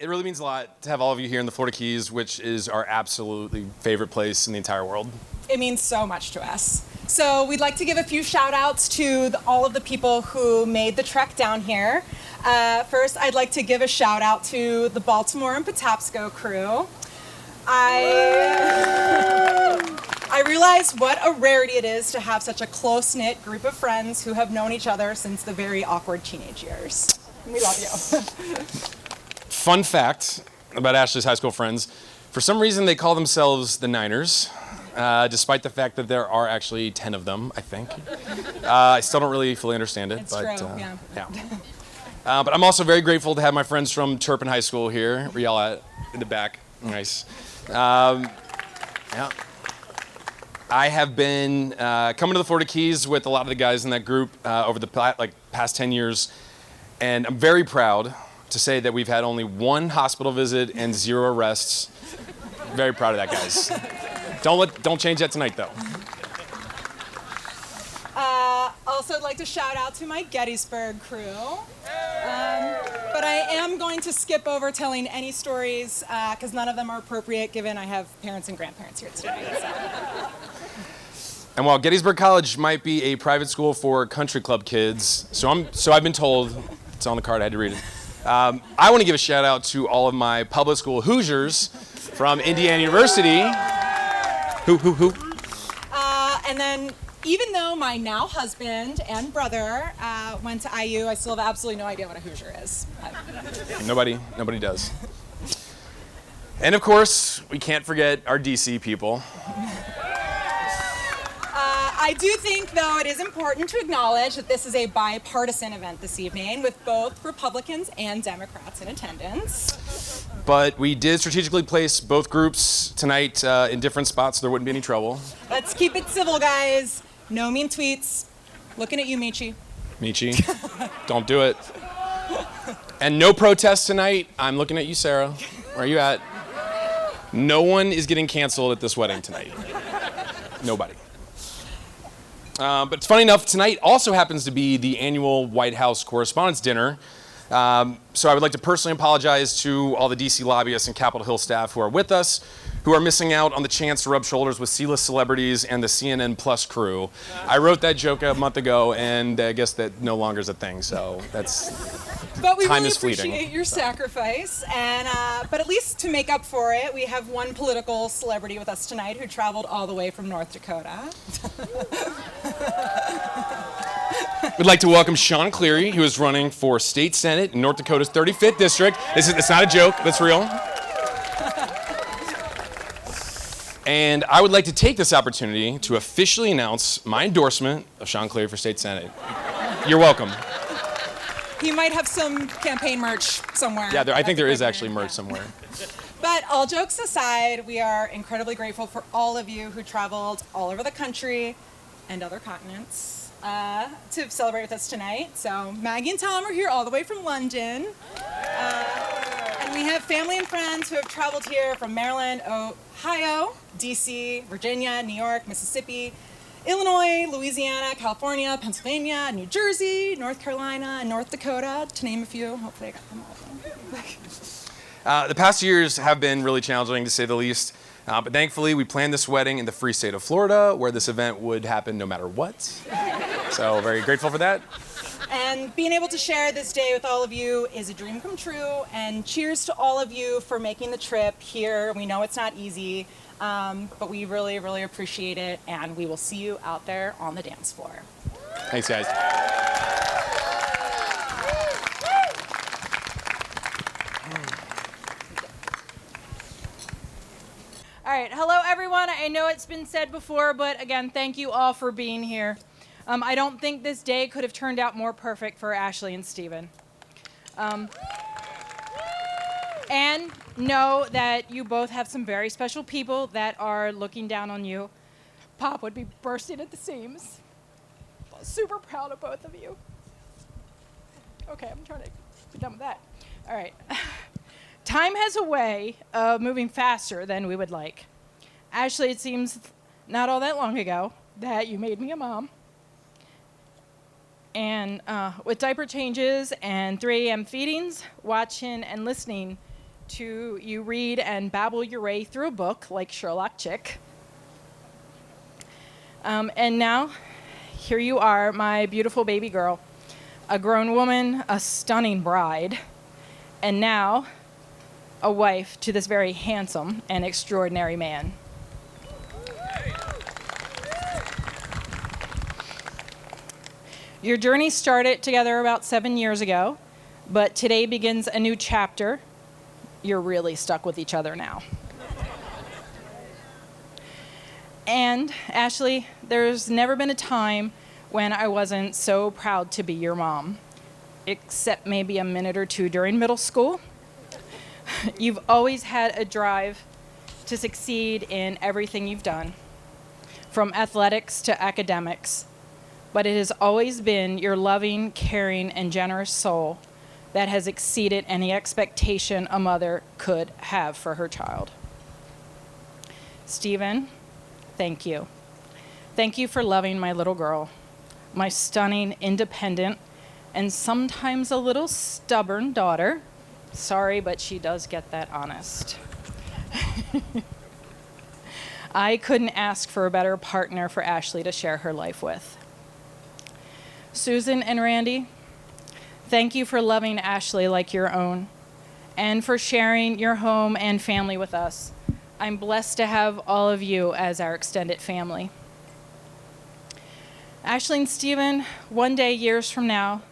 It really means a lot to have all of you here in the Florida Keys, which is our absolutely favorite place in the entire world. It means so much to us. So we'd like to give a few shout outs to all of the people who made the trek down here. First, I'd like to give a shout out to the Baltimore and Patapsco crew. I realize what a rarity it is to have such a close-knit group of friends who have known each other since the very awkward teenage years. We love you. Fun fact about Ashley's high school friends, for some reason they call themselves the Niners, despite the fact that there are actually 10 of them, I think. I still don't really fully understand it. It's but, true, yeah. But I'm also very grateful to have my friends from Turpin High School here, where y'all at in the back. Nice. Yeah. I have been coming to the Florida Keys with a lot of the guys in that group over the past 10 years, and I'm very proud to say that we've had only one hospital visit and 0 arrests. Very proud of that, guys. Don't change that tonight, though. Also, I'd like to shout out to my Gettysburg crew. But I am going to skip over telling any stories because none of them are appropriate given I have parents and grandparents here today. So. And while Gettysburg College might be a private school for country club kids, so I've been told, it's on the card, I had to read it. I want to give a shout out to all of my public school Hoosiers from Indiana University. Hoo. And then, even though my now husband and brother went to IU, I still have absolutely no idea what a Hoosier is. Nobody does. And of course, we can't forget our DC people. I do think, though, it is important to acknowledge that this is a bipartisan event this evening with both Republicans and Democrats in attendance. But we did strategically place both groups tonight in different spots so there wouldn't be any trouble. Let's keep it civil, guys. No mean tweets. Looking at you, Michi. Michi, don't do it. And no protests tonight. I'm looking at you, Sarah. Where are you at? No one is getting canceled at this wedding tonight. Nobody. But it's funny enough, tonight also happens to be the annual White House Correspondents' Dinner. So I would like to personally apologize to all the DC lobbyists and Capitol Hill staff who are with us, who are missing out on the chance to rub shoulders with C-list celebrities and the CNN Plus crew. I wrote that joke a month ago, and I guess that no longer is a thing, so that's... But we Time really is fleeting. appreciate your sacrifice, and but at least to make up for it, we have one political celebrity with us tonight who traveled all the way from North Dakota. We'd like to welcome Sean Cleary, who is running for state senate in North Dakota's 35th district. It's not a joke, that's real. And I would like to take this opportunity to officially announce my endorsement of Sean Cleary for state senate. You're welcome. He might have some campaign merch somewhere. Yeah, I think there is actually merch somewhere. But all jokes aside, we are incredibly grateful for all of you who traveled all over the country and other continents to celebrate with us tonight. So Maggie and Tom are here all the way from London. And we have family and friends who have traveled here from Maryland, Ohio, DC, Virginia, New York, Mississippi, Illinois, Louisiana, California, Pennsylvania, New Jersey, North Carolina, and North Dakota, to name a few. Hopefully I got them all. The past years have been really challenging, to say the least. But thankfully, we planned this wedding in the free state of Florida, where this event would happen no matter what. So very grateful for that. And being able to share this day with all of you is a dream come true. And cheers to all of you for making the trip here. We know it's not easy, but we really, really appreciate it. And we will see you out there on the dance floor. Thanks, guys. All right, hello everyone. I know it's been said before, but again, thank you all for being here. I don't think this day could have turned out more perfect for Ashley and Steven. And know that you both have some very special people that are looking down on you. Pop would be bursting at the seams. Super proud of both of you. Okay, I'm trying to be done with that. All right. Time has a way of moving faster than we would like. Ashley, it seems not all that long ago that you made me a mom. And with diaper changes and 3 a.m. feedings, watching and listening to you read and babble your way through a book like Sherlock Chick. And now, here you are, my beautiful baby girl, a grown woman, a stunning bride, and now a wife to this very handsome and extraordinary man. Your journey started together about 7 years ago, but today begins a new chapter. You're really stuck with each other now. And Ashley, there's never been a time when I wasn't so proud to be your mom, except maybe a minute or two during middle school. You've always had a drive to succeed in everything you've done, from athletics to academics, but it has always been your loving, caring, and generous soul that has exceeded any expectation a mother could have for her child. Stephen, thank you. Thank you for loving my little girl, my stunning, independent, and sometimes a little stubborn daughter. Sorry, but she does get that honest. I couldn't ask for a better partner for Ashley to share her life with. Susan and Randy, thank you for loving Ashley like your own and for sharing your home and family with us. I'm blessed to have all of you as our extended family. Ashley and Stephen, one day, years from now,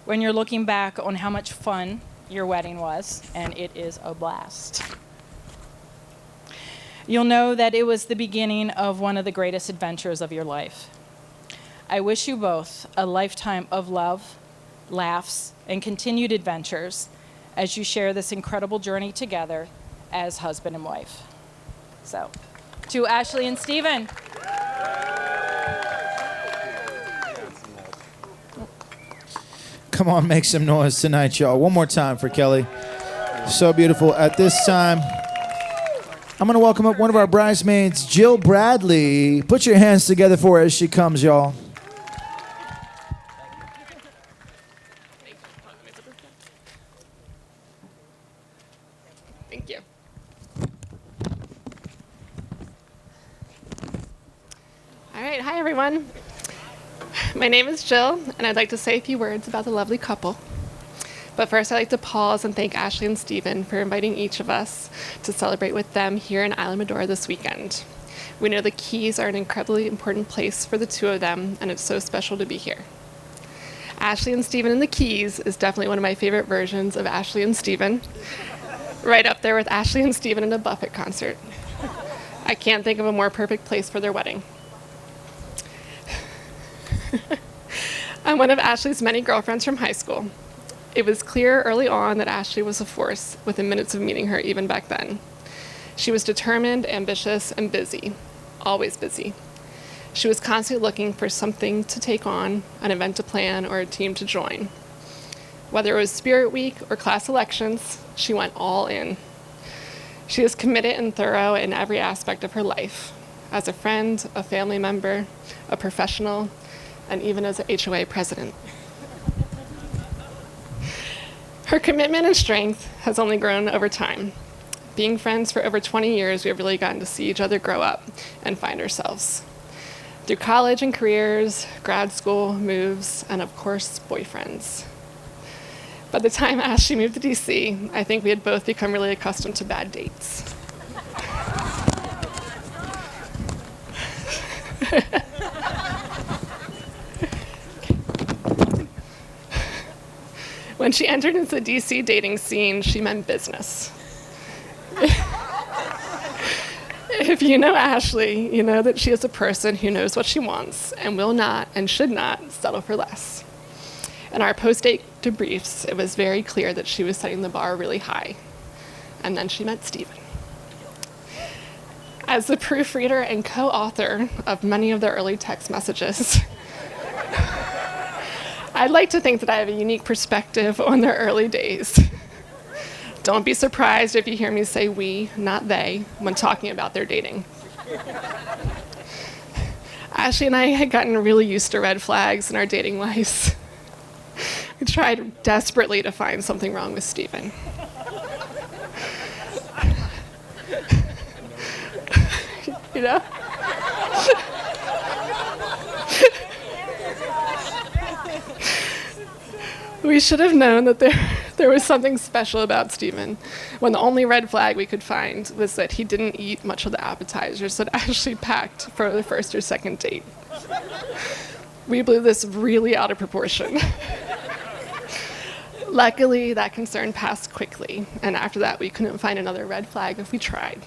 when you're looking back on how much fun your wedding was, and it is a blast, you'll know that it was the beginning of one of the greatest adventures of your life. I wish you both a lifetime of love, laughs, and continued adventures as you share this incredible journey together as husband and wife. So, to Ashley and Stephen. Come on, make some noise tonight, y'all. One more time for Kelly. So beautiful. At this time, I'm going to welcome up one of our bridesmaids, Jill Bradley. Put your hands together for her as she comes, y'all. Thank you. All right, hi everyone. My name is Jill, and I'd like to say a few words about the lovely couple. But first, I'd like to pause and thank Ashley and Stephen for inviting each of us to celebrate with them here in Islamorada this weekend. We know the Keys are an incredibly important place for the two of them, and it's so special to be here. Ashley and Stephen in the Keys is definitely one of my favorite versions of Ashley and Stephen. Right up there with Ashley and Stephen in a Buffett concert. I can't think of a more perfect place for their wedding. I'm one of Ashley's many girlfriends from high school. It was clear early on that Ashley was a force within minutes of meeting her, even back then. She was determined, ambitious, and busy. Always busy. She was constantly looking for something to take on, an event to plan, or a team to join. Whether it was Spirit Week or class elections, she went all in. She was committed and thorough in every aspect of her life, as a friend, a family member, a professional, and even as an HOA president. Her commitment and strength has only grown over time. Being friends for over 20 years, we have really gotten to see each other grow up and find ourselves. Through college and careers, grad school, moves, and of course, boyfriends. By the time Ashley moved to DC, I think we had both become really accustomed to bad dates. When she entered into the DC dating scene, she meant business. If you know Ashley, you know that she is a person who knows what she wants and will not and should not settle for less. In our post-date debriefs, it was very clear that she was setting the bar really high. And then she met Stephen. As the proofreader and co-author of many of their early text messages, I'd like to think that I have a unique perspective on their early days. Don't be surprised if you hear me say we, not they, when talking about their dating. Ashley and I had gotten really used to red flags in our dating lives. We tried desperately to find something wrong with Stephen. you know? We should have known that there was something special about Stephen when the only red flag we could find was that he didn't eat much of the appetizers that Ashley packed for the first or second date. We blew this really out of proportion. Luckily, that concern passed quickly, and after that, we couldn't find another red flag if we tried.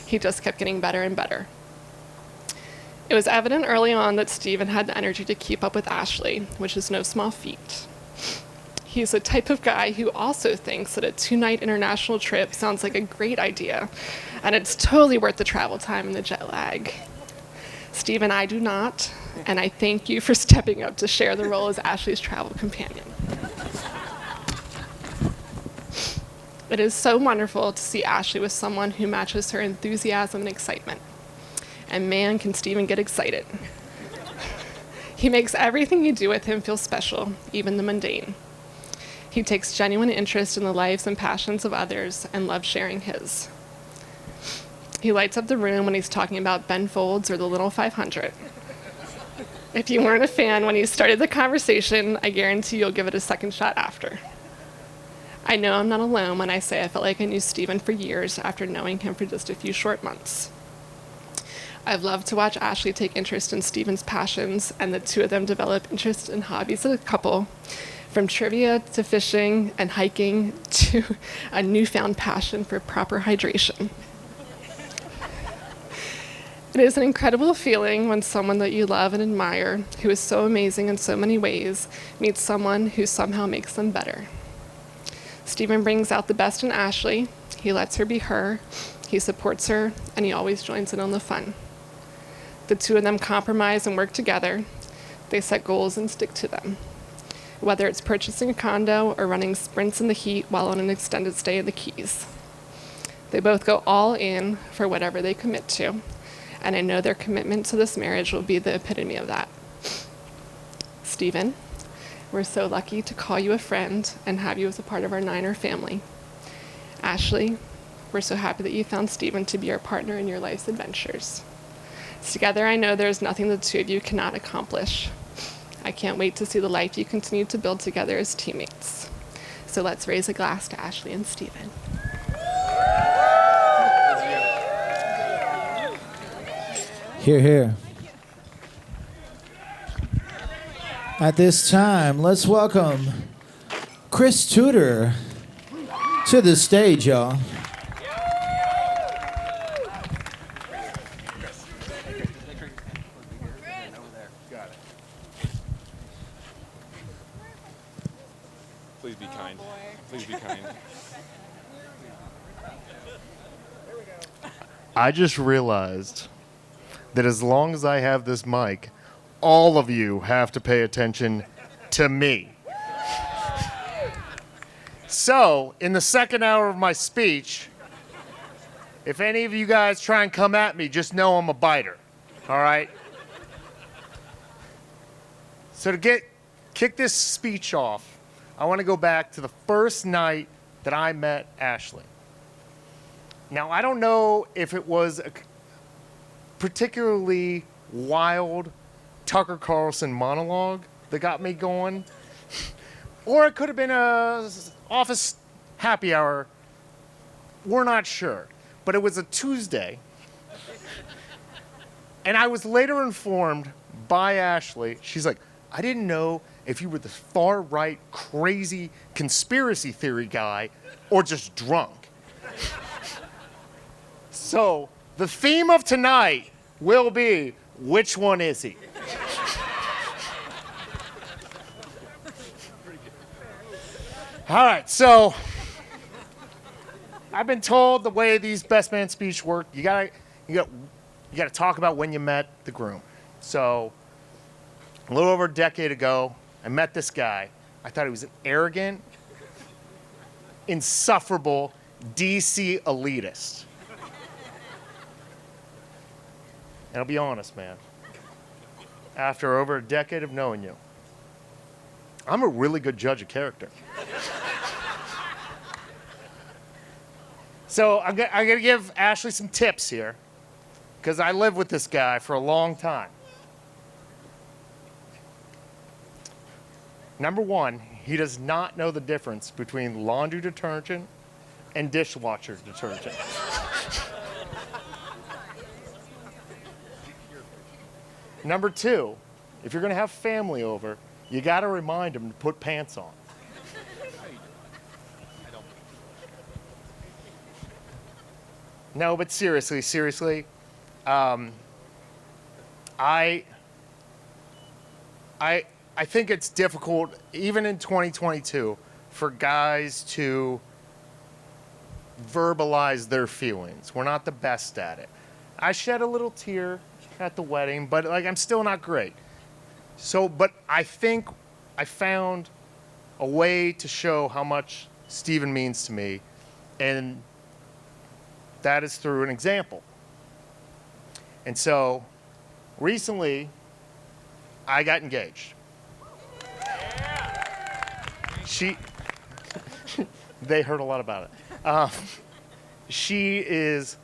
He just kept getting better and better. It was evident early on that Stephen had the energy to keep up with Ashley, which is no small feat. He's the type of guy who also thinks that a 2-night international trip sounds like a great idea, and it's totally worth the travel time and the jet lag. Stephen, I do not, and I thank you for stepping up to share the role as Ashley's travel companion. It is so wonderful to see Ashley with someone who matches her enthusiasm and excitement. And man, can Stephen get excited. He makes everything you do with him feel special, even the mundane. He takes genuine interest in the lives and passions of others and loves sharing his. He lights up the room when he's talking about Ben Folds or the Little 500. If you weren't a fan when he started the conversation, I guarantee you'll give it a second shot after. I know I'm not alone when I say I felt like I knew Stephen for years after knowing him for just a few short months. I've loved to watch Ashley take interest in Stephen's passions and the two of them develop interest in hobbies as a couple, from trivia to fishing and hiking to a newfound passion for proper hydration. It is an incredible feeling when someone that you love and admire, who is so amazing in so many ways, meets someone who somehow makes them better. Stephen brings out the best in Ashley. He lets her be her, he supports her, and he always joins in on the fun. The two of them compromise and work together. They set goals and stick to them. Whether it's purchasing a condo or running sprints in the heat while on an extended stay in the Keys. They both go all in for whatever they commit to, and I know their commitment to this marriage will be the epitome of that. Stephen, we're so lucky to call you a friend and have you as a part of our Niner family. Ashley, we're so happy that you found Stephen to be your partner in your life's adventures. Together, I know there's nothing the two of you cannot accomplish. I can't wait to see the life you continue to build together as teammates. So let's raise a glass to Ashley and Stephen. Hear, hear. At this time, let's welcome Chris Tudor to the stage, y'all. Please be kind. Please be kind. I just realized that as long as I have this mic, all of you have to pay attention to me. So, in the second hour of my speech, if any of you guys try and come at me, just know I'm a biter, all right? So to kick this speech off, I want to go back to the first night that I met Ashley. Now, I don't know if it was a particularly wild Tucker Carlson monologue that got me going, or it could have been a office happy hour. We're not sure, but it was a Tuesday, and I was later informed by Ashley. She's like, I didn't know if you were the far-right, crazy conspiracy theory guy or just drunk. So the theme of tonight will be, which one is he? All right, so I've been told the way these best man speech work, you gotta talk about when you met the groom. So a little over a decade ago, I met this guy. I thought he was an arrogant, insufferable DC elitist. And I'll be honest, man. After over a decade of knowing you, I'm a really good judge of character. So I'm gonna give Ashley some tips here. because I lived with this guy for a long time. Number one, he does not know the difference between laundry detergent and dishwasher detergent. Number two, if you're going to have family over, you got to remind them to put pants on. No, but seriously, I think it's difficult, even in 2022, for guys to verbalize their feelings. We're not the best at it. I shed a little tear at the wedding, but like I'm still not great. So, but I think I found a way to show how much Steven means to me, and that is through an example. And so, recently, I got engaged. They heard a lot about it. She is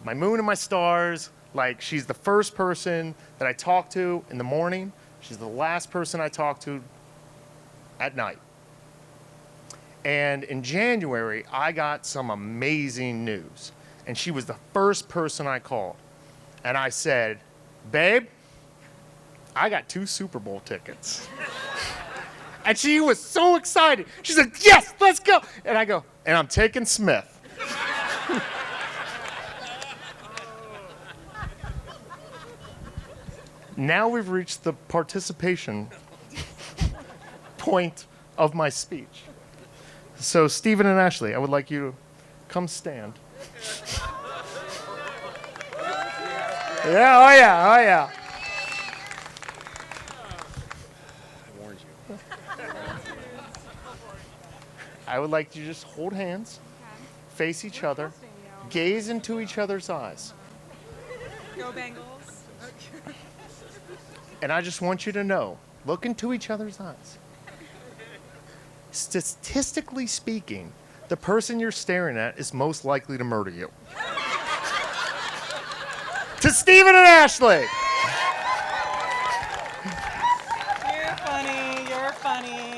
my moon and my stars. Like, she's the first person that I talk to in the morning. She's the last person I talk to at night. And in January, I got some amazing news. And she was the first person I called. And I said, babe, I got 2 Super Bowl tickets. And she was so excited. She said, yes, let's go. And I go, and I'm taking Smith. Now we've reached the participation point of my speech. So Steven and Ashley, I would like you to come stand. Yeah, oh yeah. I warned you. I would like you to just hold hands, face each other, gaze into each other's eyes. Go Bengals. And I just want you to know, look into each other's eyes. Statistically speaking, the person you're staring at is most likely to murder you. To Steven and Ashley. You're funny.